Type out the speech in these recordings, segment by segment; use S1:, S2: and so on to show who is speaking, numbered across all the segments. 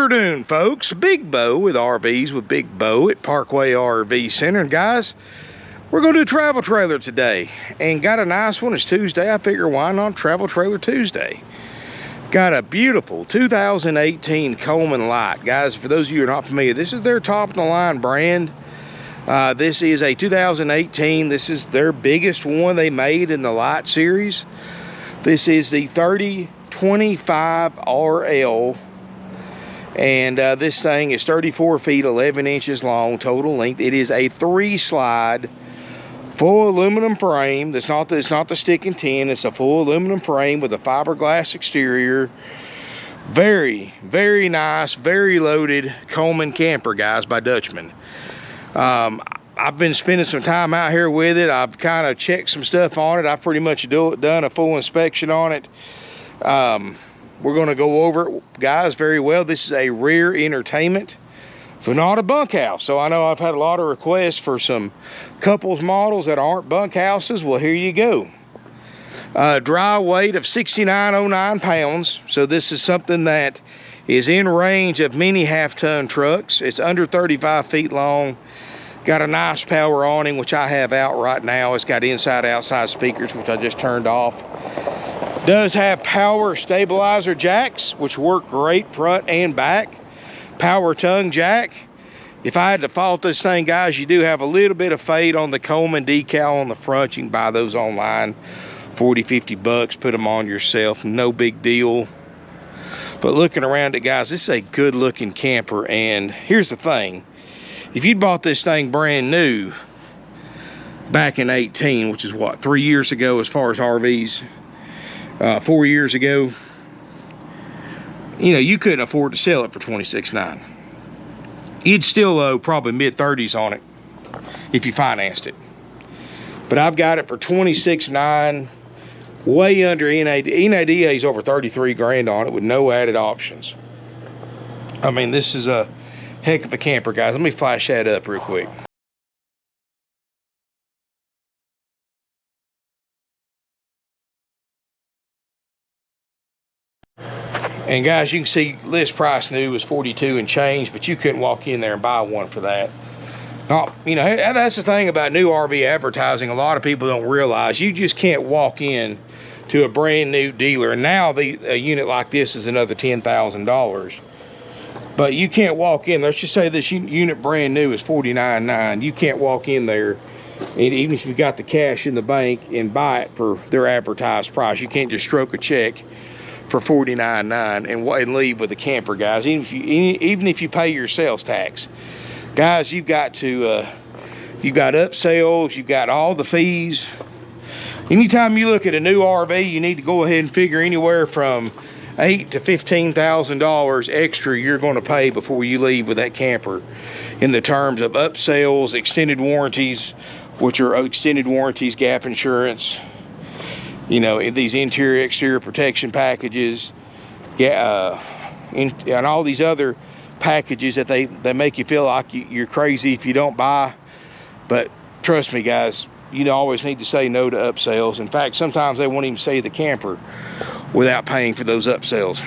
S1: afternoon, folks. Big Bo with RVs with Big Bo at Parkway RV Center. And guys, we're going to do a travel trailer today. And got a nice one. It's Tuesday. I figure why not Travel Trailer Tuesday. Got a beautiful 2018 Coleman Light. Guys, for those of you who are not familiar, this is their top-of-the-line brand. This is a 2018. This is their biggest one they made in the Light series. This is the 3025 RL. And this thing is 34 feet 11 inches long total length. It is a 3-slide full aluminum frame. It's not the stick and tin. It's a full aluminum frame with a fiberglass exterior. Very, very nice, very loaded Coleman camper, guys, by Dutchman. I've been spending some time out here with it. I've kind of checked some stuff on it. I've pretty much done a full inspection on it. We're going to go over it, guys, very well. This is a rear entertainment, so not a bunkhouse. So I know I've had a lot of requests for some couples models that aren't bunkhouses. Well, here you go. Dry weight of 6,909 pounds. So this is something that is in range of many half-ton trucks. It's under 35 feet long. Got a nice power awning, which I have out right now. It's got inside-outside speakers, which I just turned off. Does have power stabilizer jacks, which work great front and back. Power tongue jack. If I had to fault this thing, guys, you do have a little bit of fade on the Coleman decal on the front. You can buy those online, 40, 50 bucks. Put them on yourself, no big deal. But looking around it, guys, this is a good looking camper. And here's the thing. If you'd bought this thing brand new back in 18, which is what, 3 years ago as far as RVs, 4 years ago, you know, you couldn't afford to sell it for $26,900. You'd still owe probably mid-30s on it if you financed it. But I've got it for $26,900, way under NAD. NADA's over 33 grand on it with no added options. I mean, this is a heck of a camper, guys. Let me flash that up real quick. And guys, you can see list price new was 42 and change, but you couldn't walk in there and buy one for that. Not, you know, that's the thing about new RV advertising. A lot of people don't realize you just can't walk in to a brand new dealer. And now a unit like this is another $10,000. But you can't walk in. Let's just say this unit brand new is $49,900. You can't walk in there, and even if you've got the cash in the bank, and buy it for their advertised price. You can't just stroke a check for $49,900 and leave with a camper, guys. Even if you pay your sales tax, guys, you've got upsells, you've got all the fees. Anytime you look at a new RV, you need to go ahead and figure anywhere from $8,000 to $15,000 extra you're going to pay before you leave with that camper, in the terms of upsells, extended warranties, which are extended warranties, gap insurance, you know, these interior exterior protection packages, and all these other packages that they make you feel like you're crazy if you don't buy. But trust me, guys, you always need to say no to upsells. In fact, sometimes they won't even sell the camper without paying for those upsells.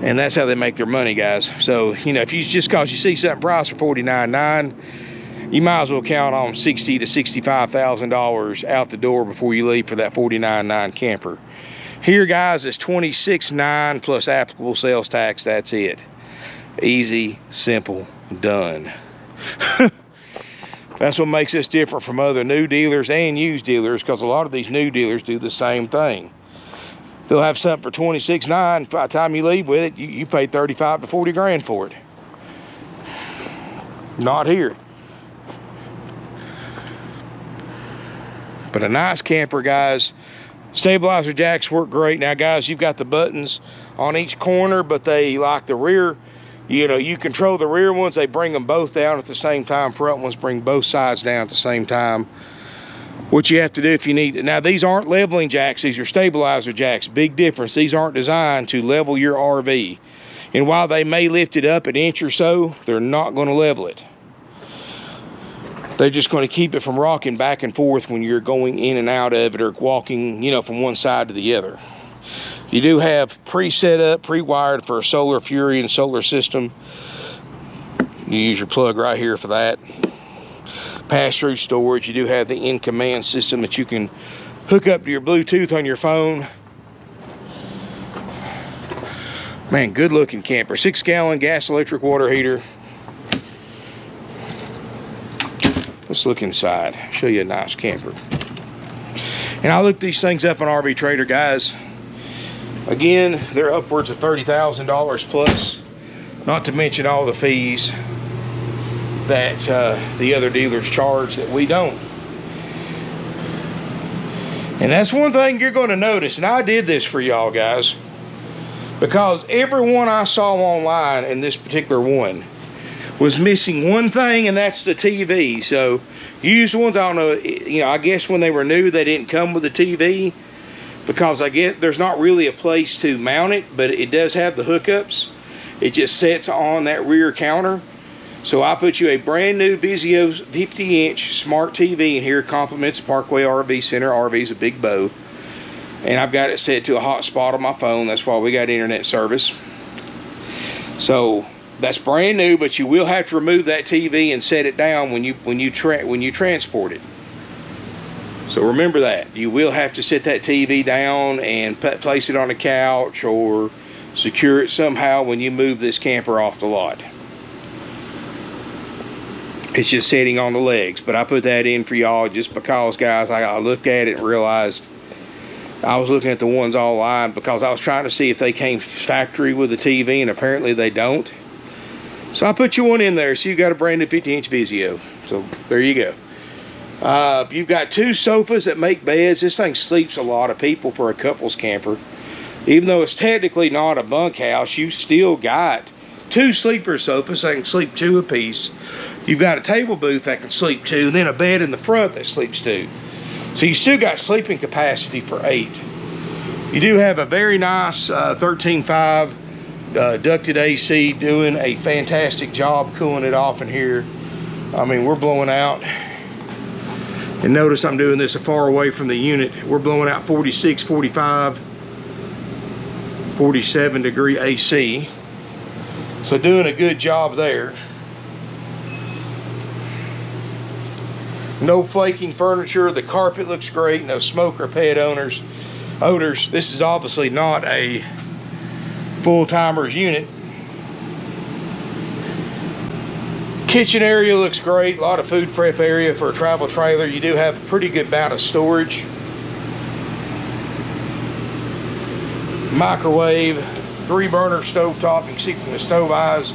S1: And that's how they make their money, guys. So, you know, if you just cause you see something priced for $49,900, you might as well count on $60,000 to $65,000 out the door before you leave for that $49,900 camper. Here, guys, it's $26,900 plus applicable sales tax. That's it. Easy, simple, done. That's what makes us different from other new dealers and used dealers, because a lot of these new dealers do the same thing. They'll have something for $26,900. By the time you leave with it, you pay 35 to 40 grand for it. Not here. But a nice camper, guys. Stabilizer jacks work great. Now, guys, you've got the buttons on each corner, but they, like the rear, you know, you control the rear ones. They bring them both down at the same time. Front ones bring both sides down at the same time. What you have to do if you need it. Now, these aren't leveling jacks. These are stabilizer jacks. Big difference. These aren't designed to level your RV. And while they may lift it up an inch or so, they're not going to level it. They're just going to keep it from rocking back and forth when you're going in and out of it, or walking, you know, from one side to the other. You do have pre-set up, pre-wired for a Solar Fury and solar system. You use your plug right here for that. Pass-through storage. You do have the in-command system that you can hook up to your Bluetooth on your phone. Man, good looking camper. 6-gallon gas electric water heater. Let's look inside. Show you a nice camper. And I looked these things up on RV Trader, guys. Again, they're upwards of $30,000 plus. Not to mention all the fees that the other dealers charge that we don't. And that's one thing you're going to notice, and I did this for y'all guys, because every one I saw online in this particular one was missing one thing, and that's the TV. So used ones, I don't know, you know, I guess when they were new they didn't come with the TV, because I guess there's not really a place to mount it, but it does have the hookups. It just sets on that rear counter. So I put you a brand new Vizio 50-inch smart TV in here. Compliments Parkway RV Center. RV's a big bow. And I've got it set to a hotspot on my phone. That's why we got internet service. So that's brand new, but you will have to remove that TV and set it down when you transport it. So remember that. You will have to set that TV down and place it on a couch or secure it somehow when you move this camper off the lot. It's just sitting on the legs, but I put that in for y'all just because, guys, I looked at it and realized I was looking at the ones online because I was trying to see if they came factory with the TV, and apparently they don't. So I put you one in there, so you got a brand new 50-inch Vizio. So there you go. You've got 2 sofas that make beds. This thing sleeps a lot of people for a couples camper. Even though it's technically not a bunkhouse, you still got 2 sleeper sofas that can sleep 2 apiece. You've got a table booth that can sleep 2, and then a bed in the front that sleeps 2. So you still got sleeping capacity for 8. You do have a very nice 13.5 ducted AC doing a fantastic job cooling it off in here. I mean, we're blowing out, and notice I'm doing this far away from the unit. We're blowing out 46, 45, 47 degree AC. So doing a good job there. No flaking furniture. The carpet looks great. No smoke or pet odors. This is obviously not a full-timers unit. Kitchen area looks great. A lot of food prep area for a travel trailer. You do have a pretty good amount of storage. Microwave, 3-burner stovetop. You can see from the stove eyes,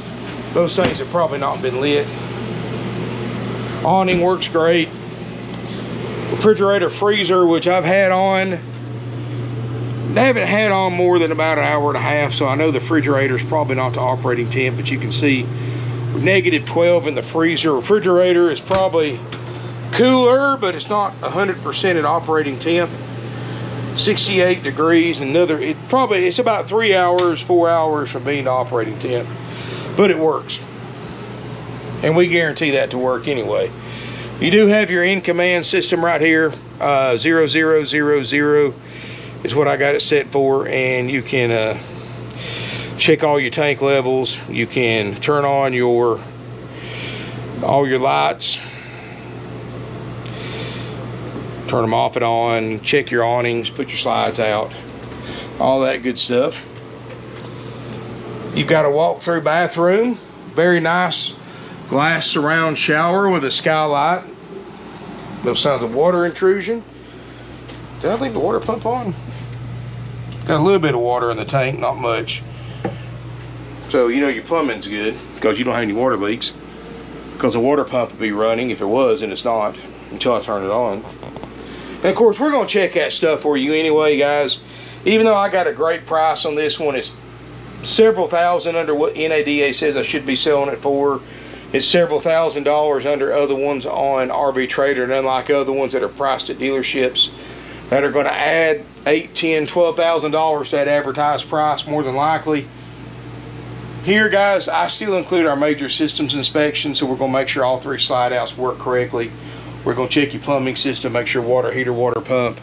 S1: those things have probably not been lit. Awning works great. Refrigerator, freezer, which I've had on. I haven't had on more than about an hour and a half, so I know the refrigerator is probably not the operating temp, but you can see -12 in the freezer. Refrigerator is probably cooler, but it's not 100% at operating temp. 68 degrees, it's about 3 hours, 4 hours from being to operating temp, but it works. And we guarantee that to work anyway. You do have your in-command system right here. 0000 is what I got it set for, and you can check all your tank levels. You can turn on all your lights, turn them off and on, check your awnings, put your slides out, all that good stuff. You've got a walk-through bathroom, very nice glass surround shower with a skylight. No signs of water intrusion. Did I leave the water pump on? Got a little bit of water in the tank, not much. So you know your plumbing's good because you don't have any water leaks, because the water pump would be running if it was, and it's not until I turn it on. And of course, we're going to check that stuff for you anyway, guys. Even though I got a great price on this one, it's several thousand under what NADA says I should be selling it for. It's several $1,000s under other ones on RV Trader, and unlike other ones that are priced at dealerships that are going to add $8,000, $10,000, $12,000 to that advertised price, more than likely. Here, guys, I still include our major systems inspection, so we're going to make sure all 3 slide outs work correctly. We're going to check your plumbing system, make sure water heater, water pump,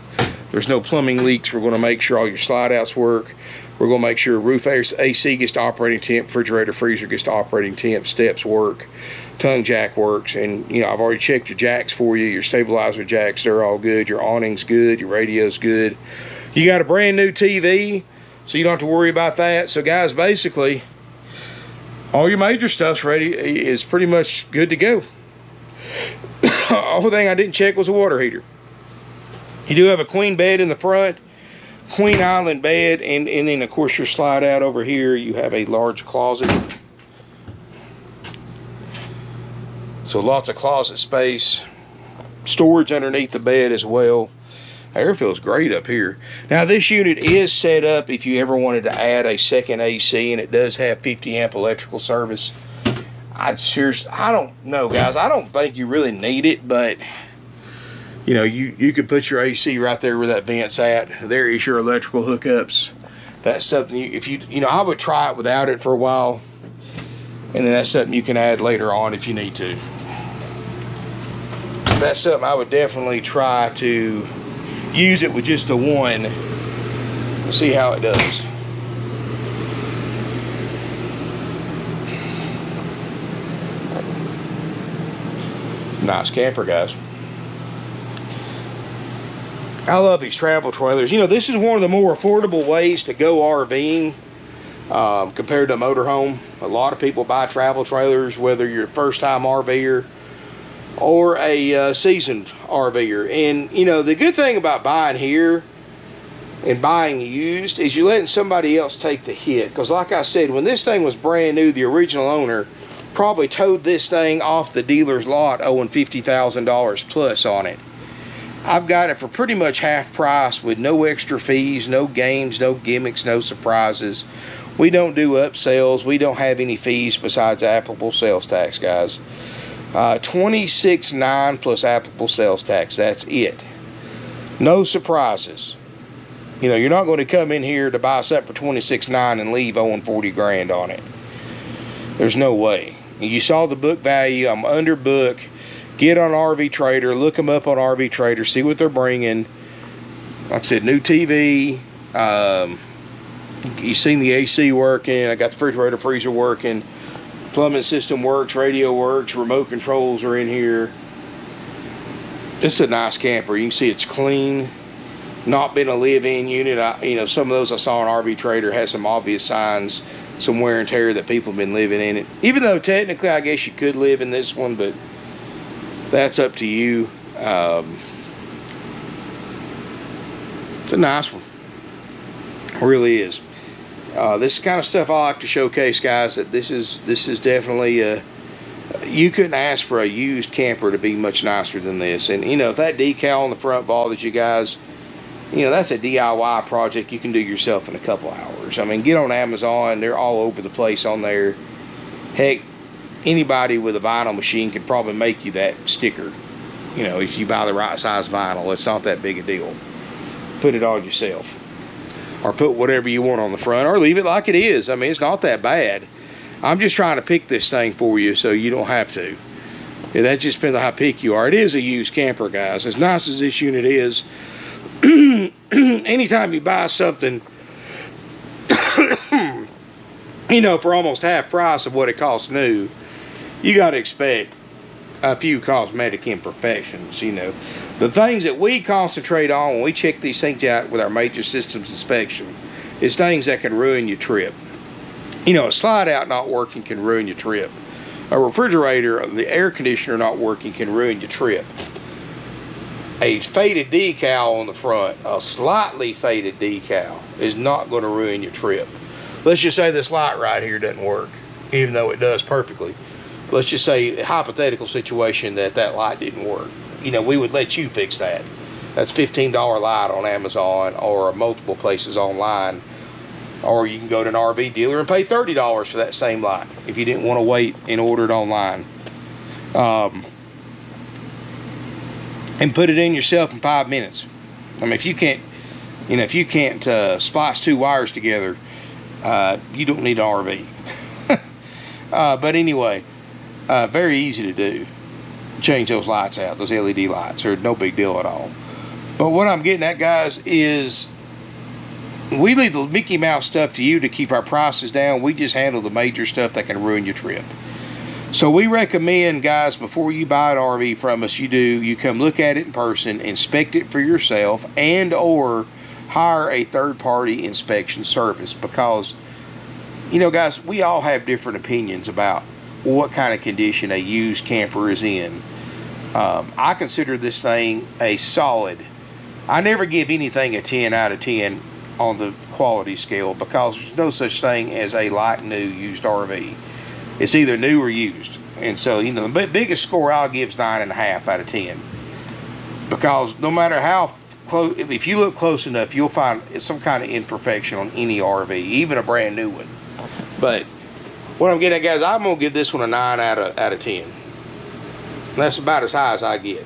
S1: There's no plumbing leaks. We're going to make sure all your slide outs work. We're going to make sure roof AC gets to operating temp, refrigerator, freezer gets to operating temp, steps work, tongue jack works. And, you know, I've already checked your jacks for you, your stabilizer jacks, they're all good. Your awning's good, your radio's good. You got a brand new TV, so you don't have to worry about that. So, guys, basically, all your major stuff's ready, is pretty much good to go. Only thing I didn't check was a water heater. You do have a queen bed in the front, queen island bed, and then of course your slide out over here, you have a large closet. So lots of closet space, storage underneath the bed as well. Air feels great up here. Now this unit is set up if you ever wanted to add a second AC, and it does have 50 amp electrical service. I don't know, guys. I don't think you really need it, but you know, you could put your AC right there where that vent's at. There is your electrical hookups. That's something you know, I would try it without it for a while, and then that's something you can add later on if you need to. That's something I would definitely try to use it with just the one. See how it does. Nice camper, guys. I love these travel trailers. You know, this is one of the more affordable ways to go RVing compared to a motorhome. A lot of people buy travel trailers, whether you're a first-time RVer or a seasoned RVer. And, you know, the good thing about buying here and buying used is you're letting somebody else take the hit. Because like I said, when this thing was brand new, the original owner probably towed this thing off the dealer's lot owing $50,000 plus on it. I've got it for pretty much half price with no extra fees, no games, no gimmicks, no surprises. We don't do upsells. We don't have any fees besides applicable sales tax, guys. $26,900 plus applicable sales tax. That's it. No surprises. You know, you're not going to come in here to buy something for $26,900 and leave owing 40 grand on it. There's no way. You saw the book value. I'm under book. Get on RV Trader, look them up on RV Trader, see what they're bringing. Like I said, new TV. You seen the AC working. I got the refrigerator, freezer working. Plumbing system works, radio works, remote controls are in here. This is a nice camper. You can see it's clean, not been a live-in unit. You know, some of those I saw on RV Trader has some obvious signs, some wear and tear that people have been living in it. Even though technically I guess you could live in this one, but that's up to you. It's a nice one. It really is. This is the kind of stuff I like to showcase, guys. That this is definitely you couldn't ask for a used camper to be much nicer than this. And you know, if that decal on the front bothers you guys, you know, that's a DIY project you can do yourself in a couple hours. I mean, get on Amazon. They're all over the place on there. Heck, anybody with a vinyl machine can probably make you that sticker. You know, if you buy the right size vinyl, it's not that big a deal. Put it on yourself, or put whatever you want on the front, or leave it like it is. I mean, it's not that bad. I'm just trying to pick this thing for you so you don't have to. Yeah, that just depends on how picky you are. It is a used camper, guys. As nice as this unit is, anytime you buy something you know, for almost half price of what it costs new, you got to expect a few cosmetic imperfections. You know, the things that we concentrate on when we check these things out with our major systems inspection is things that can ruin your trip. You know, a slide out not working can ruin your trip. A refrigerator, the air conditioner not working can ruin your trip. A faded decal on the front, a slightly faded decal, is not going to ruin your trip. Let's just say this light right here doesn't work, even though it does perfectly. Let's just say a hypothetical situation that light didn't work. You know, we would let you fix that. That's $15 light on Amazon or multiple places online. Or you can go to an RV dealer and pay $30 for that same light if you didn't want to wait and order it online. And put it in yourself in 5 minutes. I mean, if you can't, you know, if you can't splice two wires together, you don't need an RV. But anyway, very easy to do. Change those lights out, those LED lights. They're no big deal at all. But what I'm getting at, guys, is we leave the Mickey Mouse stuff to you to keep our prices down. We just handle the major stuff that can ruin your trip. So we recommend, guys, before you buy an RV from us, you come look at it in person, inspect it for yourself, and or hire a third-party inspection service. Because, you know, guys, we all have different opinions about what kind of condition a used camper is in. I consider this thing a solid. I never give anything a 10 out of 10 on the quality scale, because there's no such thing as a like new used RV. It's either new or used. And so, you know, the biggest score I'll give is 9.5 out of 10. Because no matter how close, if you look close enough, you'll find some kind of imperfection on any RV, even a brand new one. But what I'm getting at, guys, I'm going to give this one a 9 out of 10. That's about as high as I get.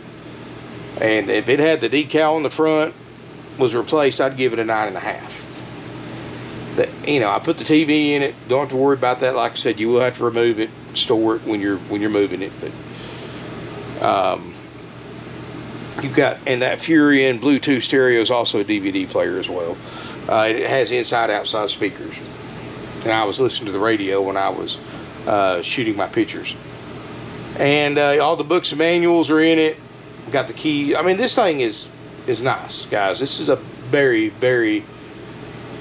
S1: And if it had the decal on the front, was replaced, I'd give it a 9.5. You know, I put the TV in it. Don't have to worry about that. Like I said, you will have to remove it, store it when you're moving it. But you've got, and that Fury and Bluetooth stereo is also a DVD player as well. It has inside-outside speakers. And I was listening to the radio when I was shooting my pictures. And all the books and manuals are in it. Got the key. I mean, this thing is nice, guys. This is a very, very,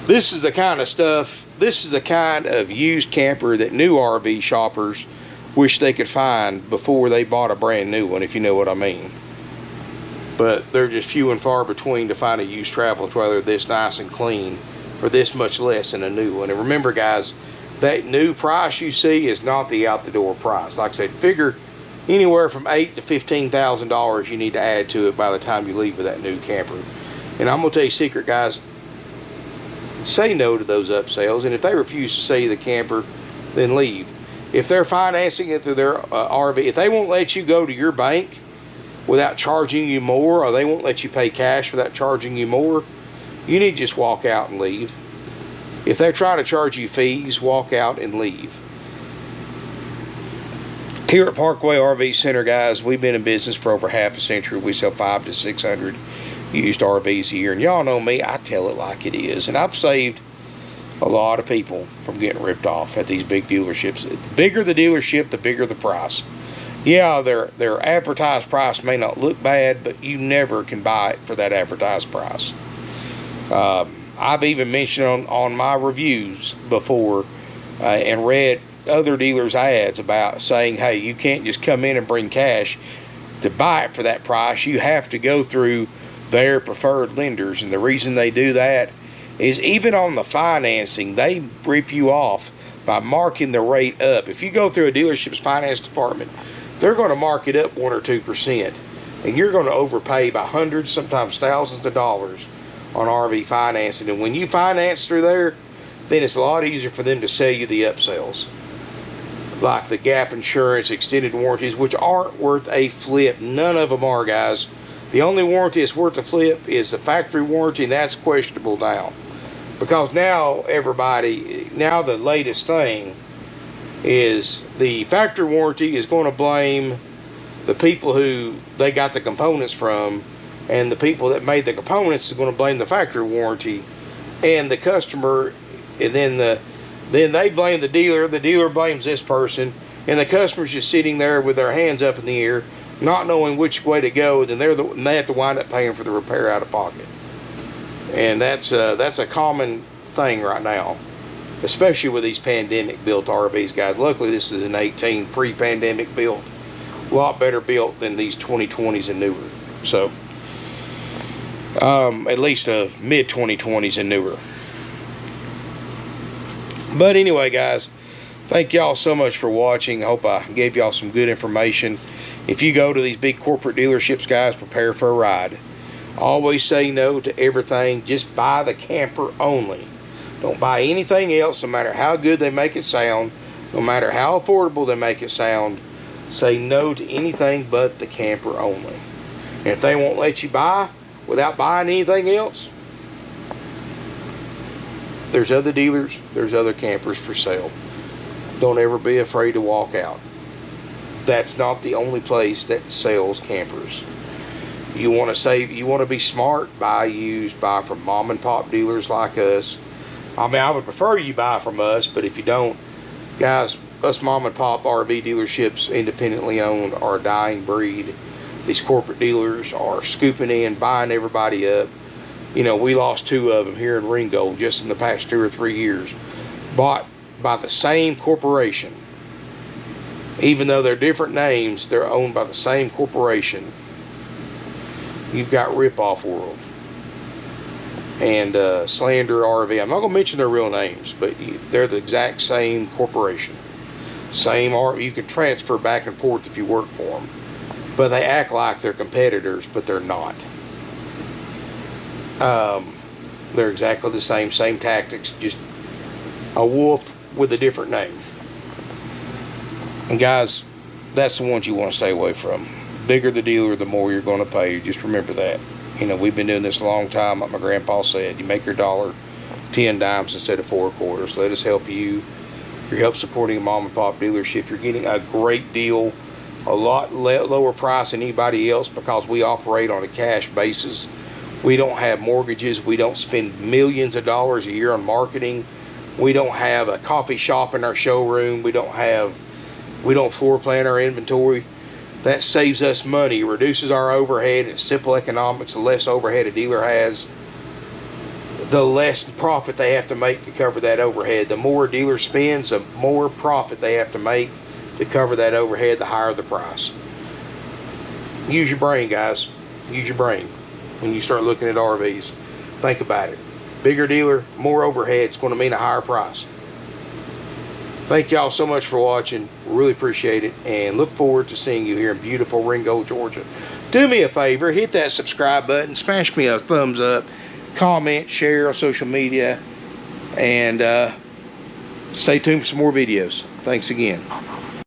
S1: this is the kind of stuff, this is the kind of used camper that new RV shoppers wish they could find before they bought a brand new one, if you know what I mean. But they're just few and far between to find a used travel trailer this nice and clean for this much less than a new one. And remember, guys, that new price you see is not the out-the-door price. Like I said, figure anywhere from $8,000 to $15,000 you need to add to it by the time you leave with that new camper. And I'm gonna tell you a secret, guys. Say no to those upsells, and if they refuse to sell you the camper, then leave. If they're financing it through their RV, if they won't let you go to your bank without charging you more, or they won't let you pay cash without charging you more, you need to just walk out and leave. If they're trying to charge you fees, walk out and leave. Here at Parkway RV Center, guys, we've been in business for over half a century. We sell 500 to 600 used RVs a year. And y'all know me, I tell it like it is. And I've saved a lot of people from getting ripped off at these big dealerships. The bigger the dealership, the bigger the price. Yeah, their advertised price may not look bad, but you never can buy it for that advertised price. I've even mentioned on my reviews before and read other dealers' ads about saying, hey, you can't just come in and bring cash to buy it for that price. You have to go through their preferred lenders. And the reason they do that is even on the financing, they rip you off by marking the rate up. If you go through a dealership's finance department, they're going to mark it up 1 or 2%. And you're going to overpay by hundreds, sometimes thousands of dollars on RV financing. And when you finance through there, then it's a lot easier for them to sell you the upsells, like the gap insurance, extended warranties, which aren't worth a flip. None of them are, guys. The only warranty that's worth a flip is the factory warranty, and that's questionable now. Because now now the latest thing is the factory warranty is going to blame the people who they got the components from, and the people that made the components is going to blame the factory warranty, and the customer, and then they blame the dealer blames this person, and the customer's just sitting there with their hands up in the air, not knowing which way to go, and then they have to wind up paying for the repair out of pocket. And that's a common thing right now, especially with these pandemic built RVs, guys. Luckily this is an 18 pre-pandemic built, a lot better built than these 2020s and newer. So at least mid 2020s and newer. But anyway, guys, thank y'all so much for watching. I hope I gave y'all some good information. If you go to these big corporate dealerships, guys, prepare for a ride. Always say no to everything. Just buy the camper only. Don't buy anything else, no matter how good they make it sound, no matter how affordable they make it sound. Say no to anything but the camper only. And if they won't let you buy without buying anything else, there's other dealers, there's other campers for sale. Don't ever be afraid to walk out. That's not the only place that sells campers. You want to save, you want to be smart, buy used, buy from mom and pop dealers like us. I mean, I would prefer you buy from us, but if you don't, guys, us mom and pop RV dealerships, independently owned, are a dying breed. These corporate dealers are scooping in, buying everybody up. You know, we lost 2 of them here in Ringgold just in the past 2 or 3 years. Bought by the same corporation. Even though they're different names, they're owned by the same corporation. You've got Rip-Off World and Slander RV. I'm not going to mention their real names, but they're the exact same corporation. Same RV. You can transfer back and forth if you work for them. But they act like they're competitors, but they're not. They're exactly the same tactics, just a wolf with a different name. And guys, that's the ones you want to stay away from. Bigger the dealer, the more you're going to pay. Just remember that. You know, we've been doing this a long time. Like my grandpa said, you make your dollar 10 dimes instead of 4 quarters. Let us help you. You're help supporting a mom and pop dealership. You're getting a great deal, a lot lower price than anybody else, because we operate on a cash basis. We don't have mortgages. We don't spend millions of dollars a year on marketing. We don't have a coffee shop in our showroom. We don't floor plan our inventory. That saves us money, it reduces our overhead. It's simple economics. The less overhead a dealer has, the less profit they have to make to cover that overhead. The more a dealer spends, the more profit they have to make to cover that overhead, the higher the price. Use your brain, guys. Use your brain when you start looking at RVs. Think about it. Bigger dealer, more overhead. It's going to mean a higher price. Thank y'all so much for watching. Really appreciate it, and look forward to seeing you here in beautiful Ringgold, Georgia. Do me a favor, hit that subscribe button, smash me a thumbs up, comment, share on social media, and stay tuned for some more videos. Thanks again.